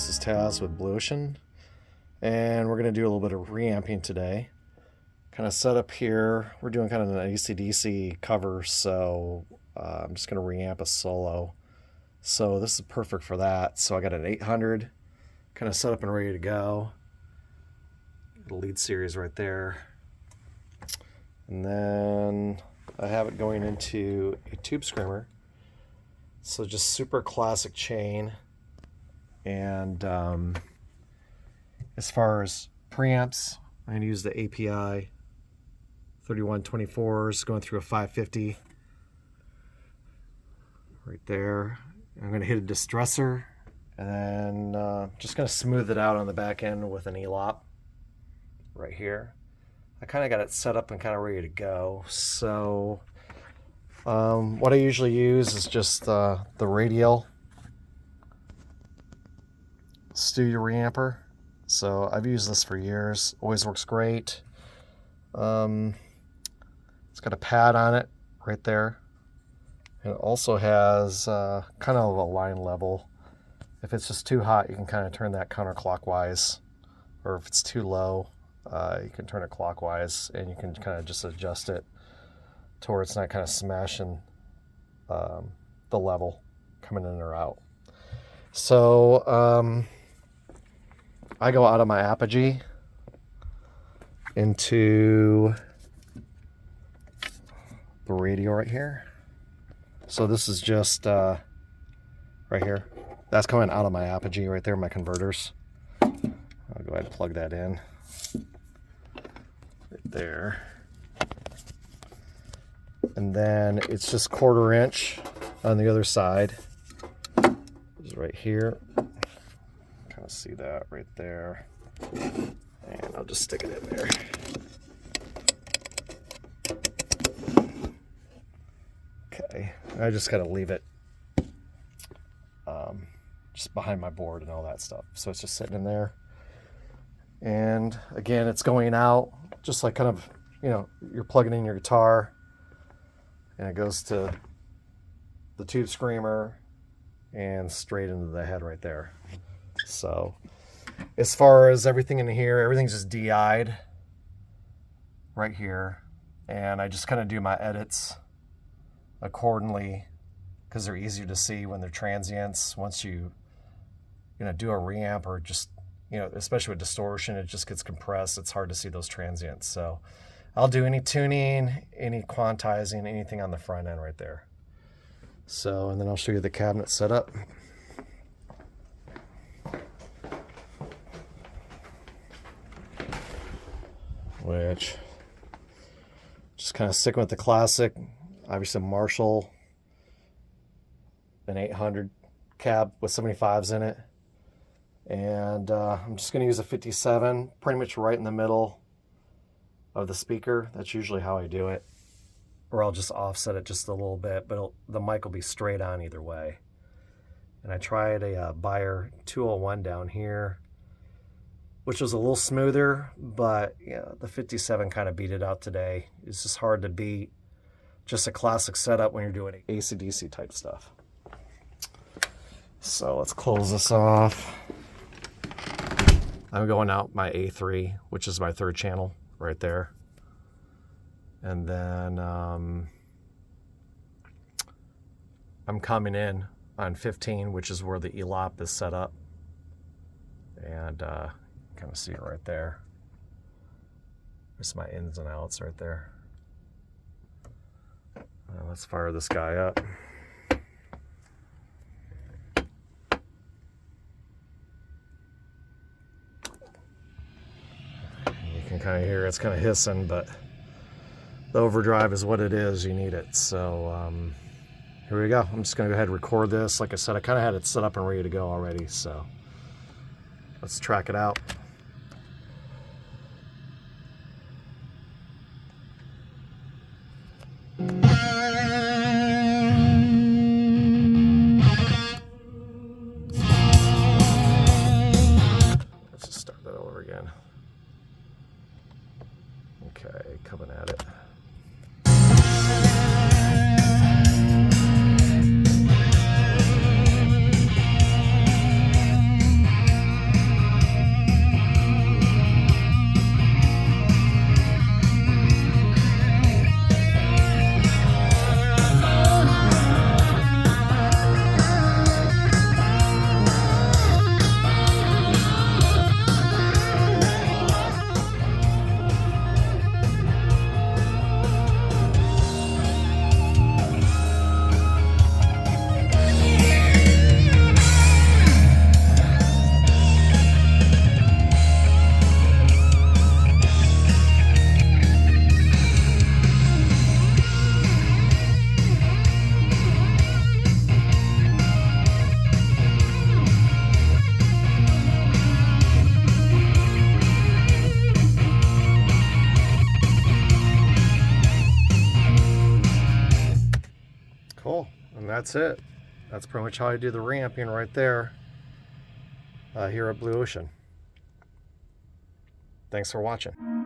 this is Taz with Blue Ocean, and we're going to do a little bit of reamping today. Kind of set up here, we're doing kind of an AC/DC cover, so I'm just going to reamp a solo. So this is perfect for that. So I got an 800 kind of set up and ready to go. The lead series right there. And then I have it going into a tube screamer. So just super classic chain. And as far as preamps, I'm going to use the API 3124s going through a 550 right there. I'm going to hit a distressor and then just going to smooth it out on the back end with an ELOP right here. I kind of got it set up and kind of ready to go. So what I usually use is just the radial studio reamper. So I've used this for years, always works great. It's got a pad on it right there. It also has kind of a line level. If it's just too hot, you can kind of turn that counterclockwise, or if it's too low, you can turn it clockwise, and you can kind of just adjust it to where it's not kind of smashing the level coming in or out. So I go out of my apogee into the radio right here. So this is just right here. That's coming out of my apogee right there, my converters. I'll go ahead and plug that in right there. And then it's just 1/4 inch on the other side. It's right here. Kind of see that right there. And I'll just stick it in there. Okay, I just gotta leave it just behind my board and all that stuff. So it's just sitting in there. And again, it's going out just like kind of, you know, you're plugging in your guitar, and it goes to the tube screamer and straight into the head right there. So as far as everything in here, everything's just DI'd right here. And I just kind of do my edits accordingly because they're easier to see when they're transients. Once you do a reamp, or just, especially with distortion, it just gets compressed. It's hard to see those transients. So I'll do any tuning, any quantizing, anything on the front end right there. So, and then I'll show you the cabinet setup. Which, just kind of sticking with the classic, obviously Marshall, an 800 cab with 75s in it. And I'm just going to use a 57, pretty much right in the middle of the speaker. That's usually how I do it. Or I'll just offset it just a little bit, but the mic will be straight on either way. And I tried a Beyer 201 down here, which was a little smoother, but the 57 kind of beat it out today. It's just hard to beat just a classic setup when you're doing AC/DC type stuff. So let's close this off. I'm going out my A3, which is my 3rd channel right there. And then I'm coming in on 15, which is where the ELOP is set up. And kind of see it right there. There's my ins and outs right there. Let's fire this guy up. You can kind of hear it's kind of hissing, but the overdrive is what it is. You need it. So here we go. I'm just going to go ahead and record this. Like I said, I kind of had it set up and ready to go already. So let's track it out. Let's just start that over again. Okay, coming at it. that's it. That's pretty much how I do the reamping right there here at Blue Ocean. Thanks for watching.